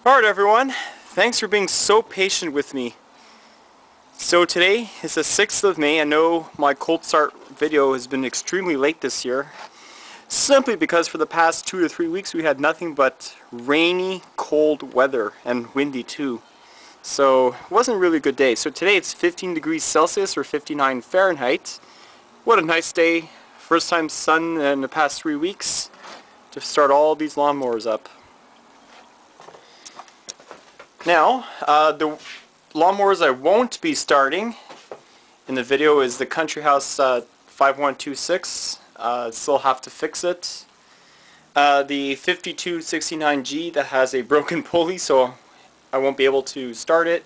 Alright everyone, thanks for being so patient with me. So today is the 6th of May. I know my cold start video has been extremely late this year, simply because for the past 2 to 3 weeks we had nothing but rainy, cold weather, and windy too. So it wasn't a really good day. So today it's 15 degrees Celsius or 59 Fahrenheit. What a nice day. First time sun in the past 3 weeks to start all these lawnmowers up. Now, the lawnmowers I won't be starting in the video is the Country House 5126. Still have to fix it. The 5269G that has a broken pulley, so I won't be able to start it.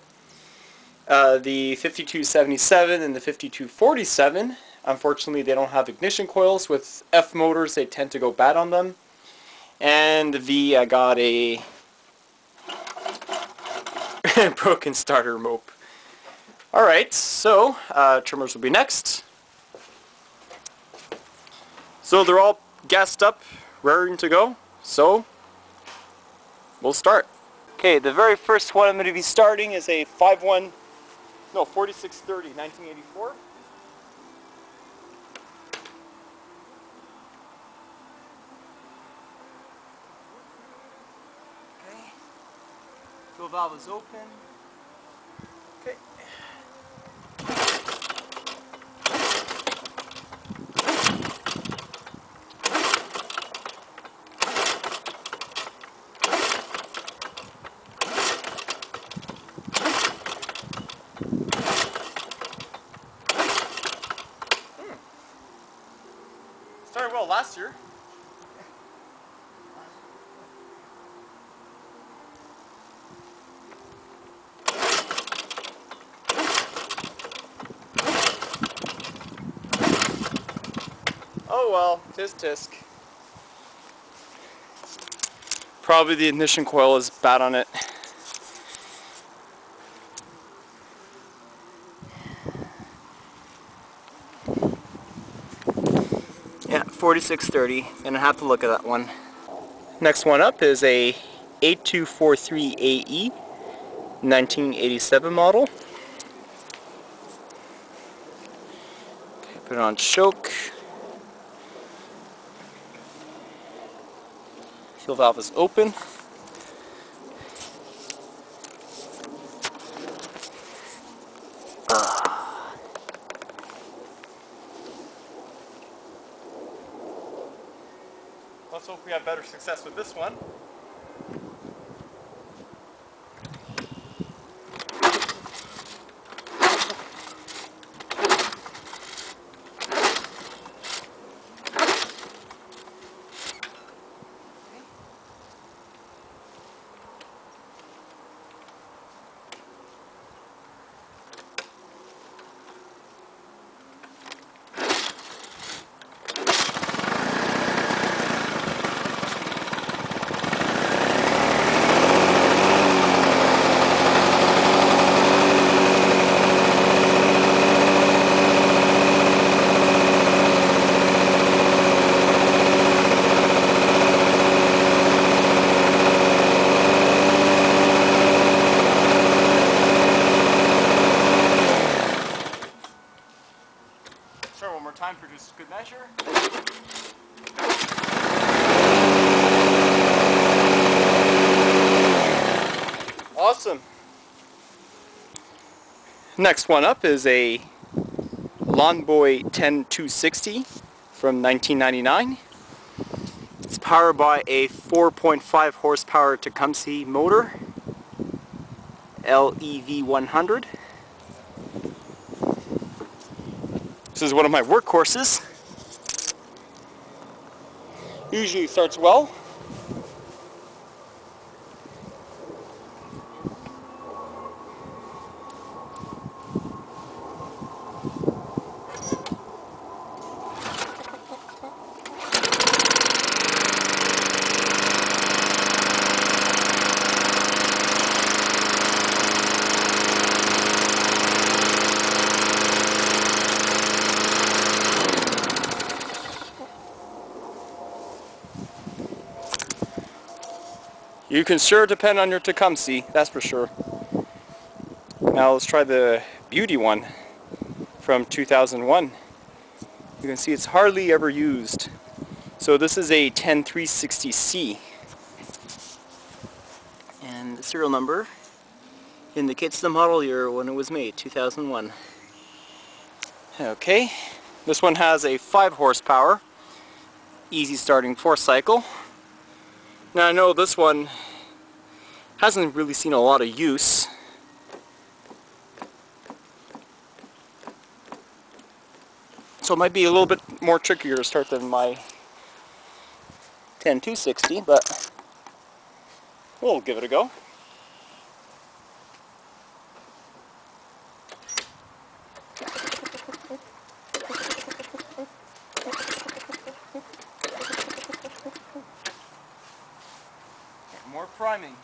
The 5277 and the 5247, unfortunately they don't have ignition coils. With F motors they tend to go bad on them. And the V, I got a broken starter mope. Alright, so trimmers will be next. So they're all gassed up, raring to go, so we'll start. Okay, the very first one I'm going to be starting is a 4630 1984. Okay, fuel valve is open. Okay. Started well last year. Oh well, tisk. Probably the ignition coil is bad on it. Yeah, 4630. Gonna have to look at that one. Next one up is a 8243AE 1987 model. Okay, put it on choke. Fuel valve is open. Let's hope we have better success with this one. One more time for just good measure. Awesome. Next one up is a Lawnboy 10260 from 1999. It's powered by a 4.5 horsepower Tecumseh motor, LEV 100. This is one of my workhorses. Usually starts well. You can sure depend on your Tecumseh, that's for sure. Now let's try the Beauty one from 2001. You can see it's hardly ever used. So this is a 10360C. And the serial number indicates the model year when it was made, 2001. Okay, this one has a 5 horsepower, easy starting 4-cycle. Now I know this one hasn't really seen a lot of use. So it might be a little bit more trickier to start than my 10260, but we'll give it a go. More priming.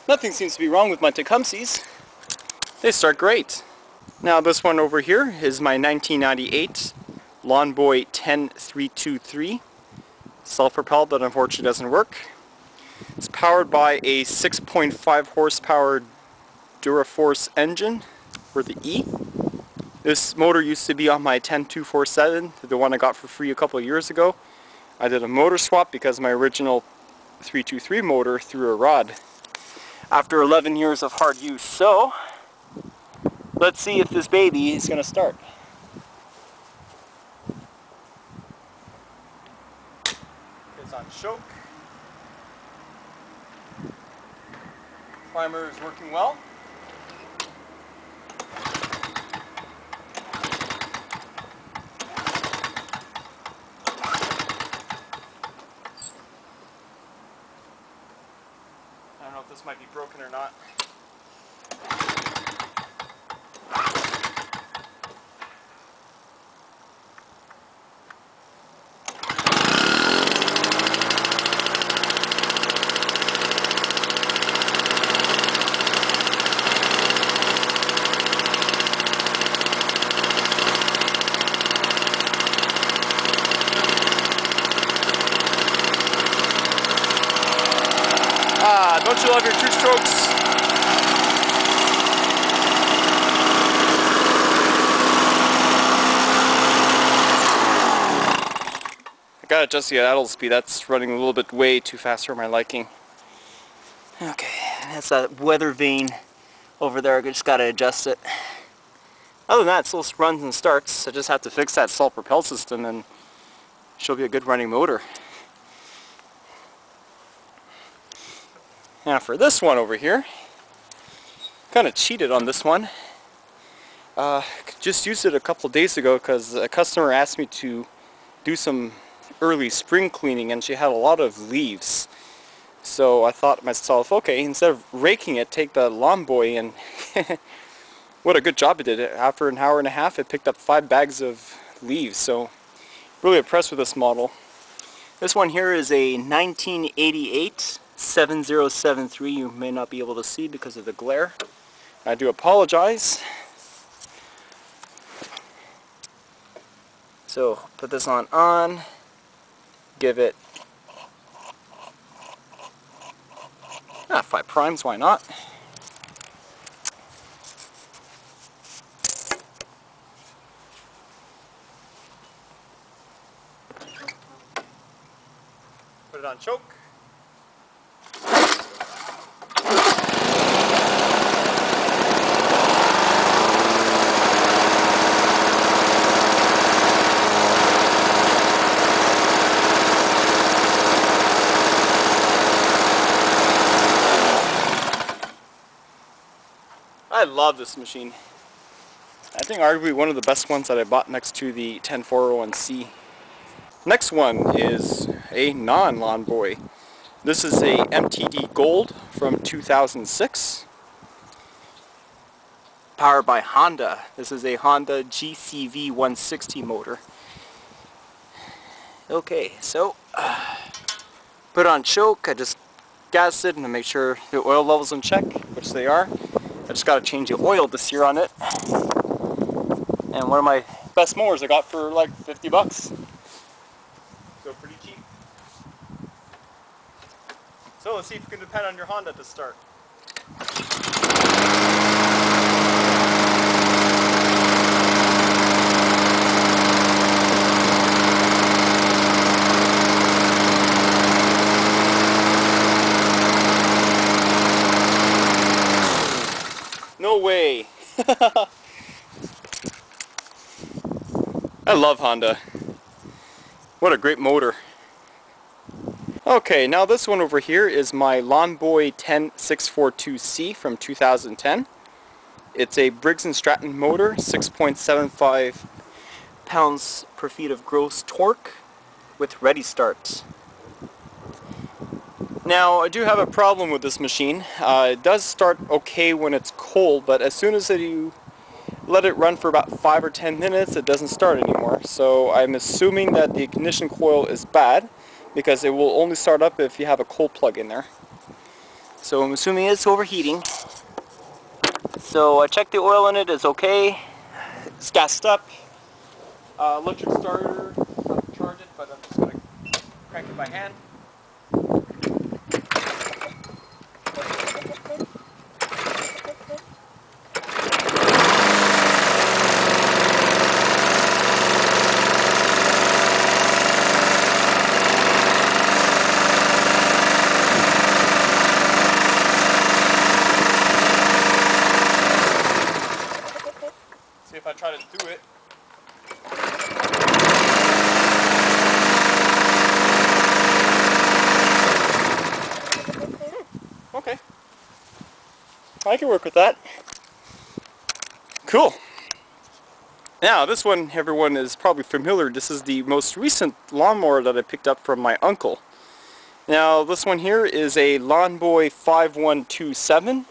Nothing seems to be wrong with my Tecumsehs. They start great. Now this one over here is my 1998 Lawnboy 10323. Self-propelled, but unfortunately doesn't work. It's powered by a 6.5 horsepower Duraforce engine, or the E. This motor used to be on my 10247, the one I got for free a couple of years ago. I did a motor swap because my original 323 motor threw a rod after 11 years of hard use. So let's see if this baby is going to start. It's on choke. Primer is working well. I don't know if this might be broken or not. Don't you love your 2 strokes? I gotta adjust the idle speed. That's running a little bit way too fast for my liking. Okay, that's that weather vane over there. I just gotta adjust it. Other than that, it still runs and starts. I just have to fix that self-propel system and she'll be a good running motor. Now for this one over here, kind of cheated on this one. Just used it a couple days ago because a customer asked me to do some early spring cleaning and she had a lot of leaves. So I thought to myself, okay, instead of raking it, take the Lawnboy, and what a good job it did. After an hour and a half, it picked up 5 bags of leaves. So really impressed with this model. This one here is a 1988 7073. You may not be able to see because of the glare. I do apologize. So put this on, give it 5 primes, why not? Put it on choke. I love this machine. I think arguably one of the best ones that I bought next to the 10401C. Next one is a non-Lawnboy. This is a MTD Gold from 2006. Powered by Honda. This is a Honda GCV 160 motor. Okay, so put on choke. I just gassed it and make sure the oil level's in check, which they are. I just got to change the oil this year on it. And one of my best mowers I got for like 50 bucks. So pretty cheap. So let's see if we can depend on your Honda to start. No way! I love Honda. What a great motor. Okay, now this one over here is my Lawnboy 10642C from 2010. It's a Briggs & Stratton motor, 6.75 pounds per feet of gross torque with ready start. Now I do have a problem with this machine. It does start okay when it's cold, but as soon as you let it run for about 5 or 10 minutes, it doesn't start anymore. So I'm assuming that the ignition coil is bad, because it will only start up if you have a cold plug in there. So I'm assuming it's overheating. So I checked the oil in it, it's okay. It's gassed up. Electric starter, not to charge it, but I'm just going to crank it by hand. See if I try to do it. Okay. I can work with that. Cool. Now this one, everyone is probably familiar. This is the most recent lawnmower that I picked up from my uncle. Now this one here is a Lawnboy 5127.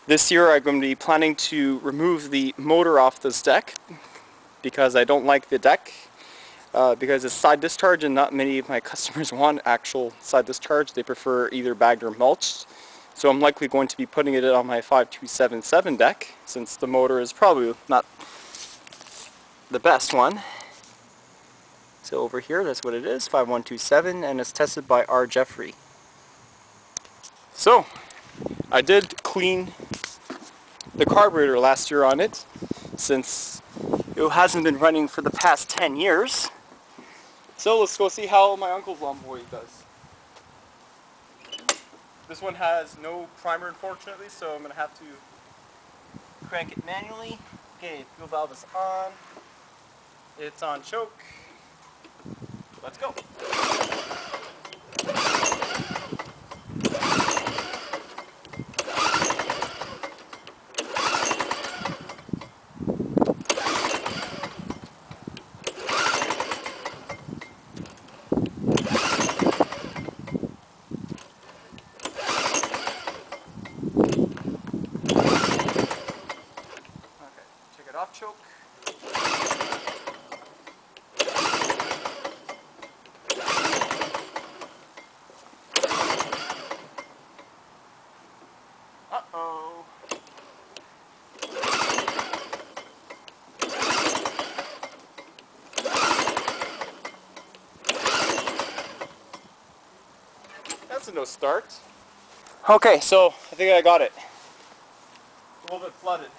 This year I'm going to be planning to remove the motor off this deck because I don't like the deck because it's side discharge, and not many of my customers want actual side discharge. They prefer either bagged or mulched. So I'm likely going to be putting it on my 5277 deck, since the motor is probably not the best one. So over here, that's what it is, 5127, and it's tested by R. Jeffrey. So I did clean the carburetor last year on it, since it hasn't been running for the past 10 years. So let's go see how my uncle's Lawnboy does. This one has no primer, unfortunately, so I'm going to have to crank it manually. Okay, fuel valve is on. It's on choke. Let's go. Off choke. Uh-oh. That's a no start. Okay, so I think I got it. A little bit flooded.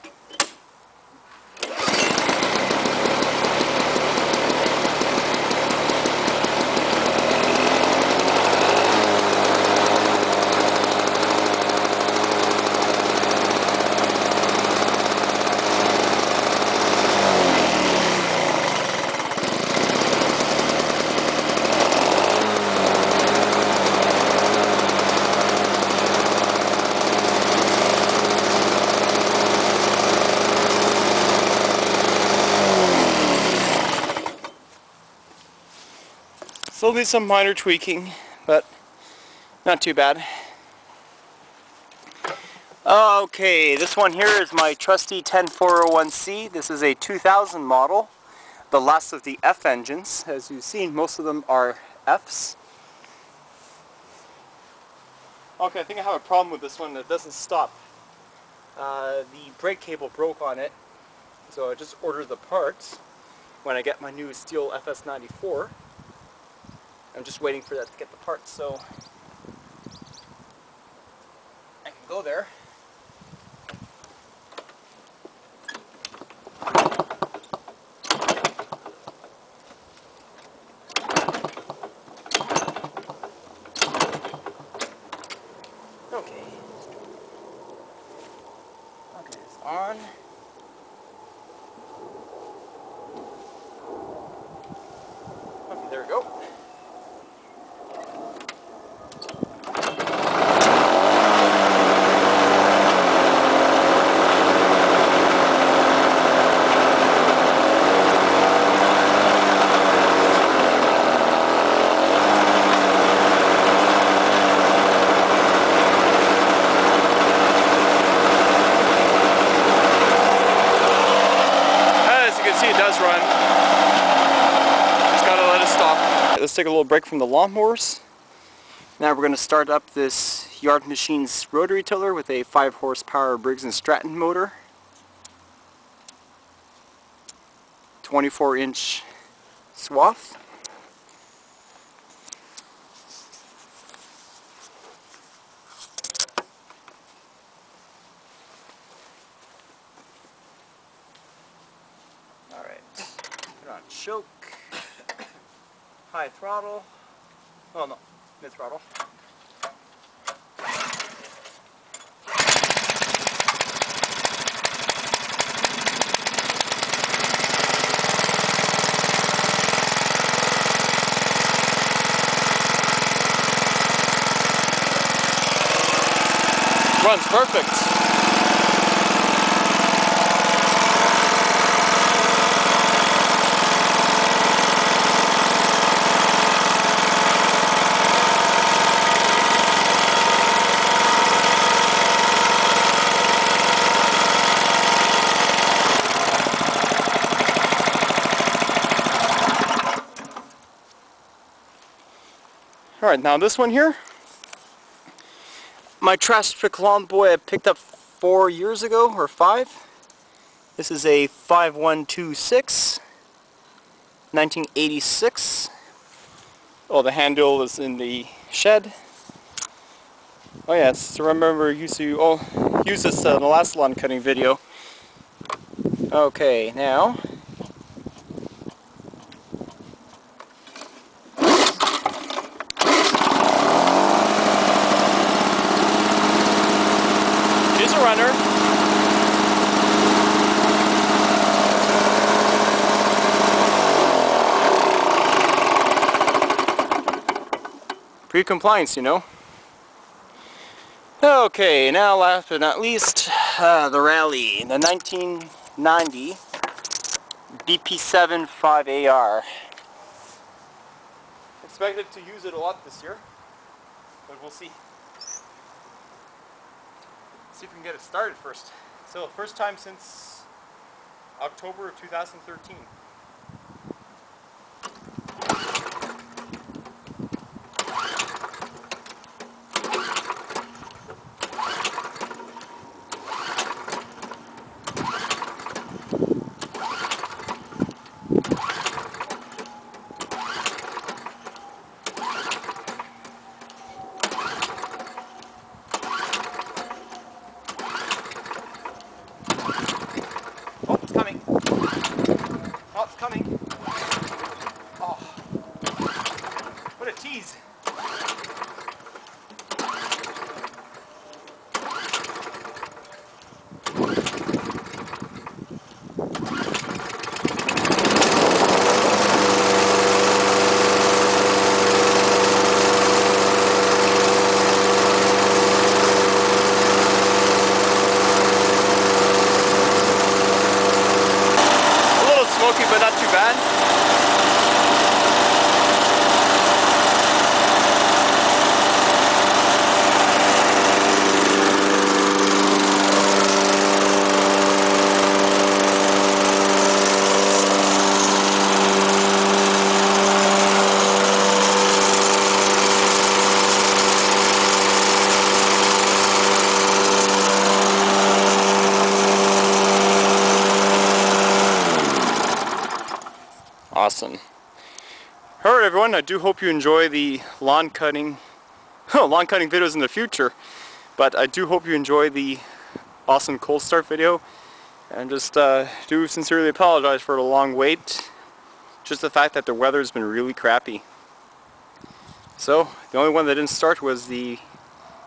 Still need some minor tweaking, but not too bad. Okay, this one here is my trusty 10401C. This is a 2000 model. the last of the F engines. As you've seen, most of them are Fs. Okay, I think I have a problem with this one. It doesn't stop. The brake cable broke on it, so I just ordered the parts when I get my new steel FS94. I'm just waiting for that to get the parts so I can go there. Okay. Okay, it's on. Okay, there we go. It does run. Just gotta let it stop. Let's take a little break from the lawnmowers. Now we're going to start up this Yard Machines rotary tiller with a 5 horsepower Briggs and Stratton motor. 24-inch swath. Put on choke, high throttle, oh no, mid throttle. Runs perfect. Alright, now this one here, my trash pick Lawnboy I picked up 4 years ago, or 5. This is a 5126, 1986. Oh, the handle is in the shed. Oh yes, I remember use this in the last lawn cutting video. Okay, now runner. Pre-compliance, you know. Okay, now last but not least, the Rally, the 1990 BP7 5AR. Expected to use it a lot this year, but we'll see. See if we can get it started first. So, first time since October of 2013. Alright everyone, I do hope you enjoy the lawn cutting videos in the future, but I do hope you enjoy the awesome cold start video, and just do sincerely apologize for the long wait. Just the fact that the weather has been really crappy. So the only one that didn't start was the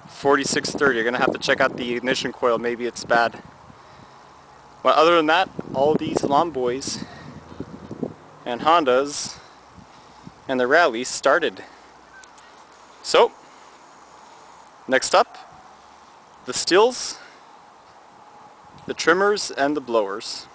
4630. You're gonna have to check out the ignition coil, maybe it's bad. But other than that, all these Lawnboys and Hondas and the rallies started. So next up, the stills, the trimmers, and the blowers.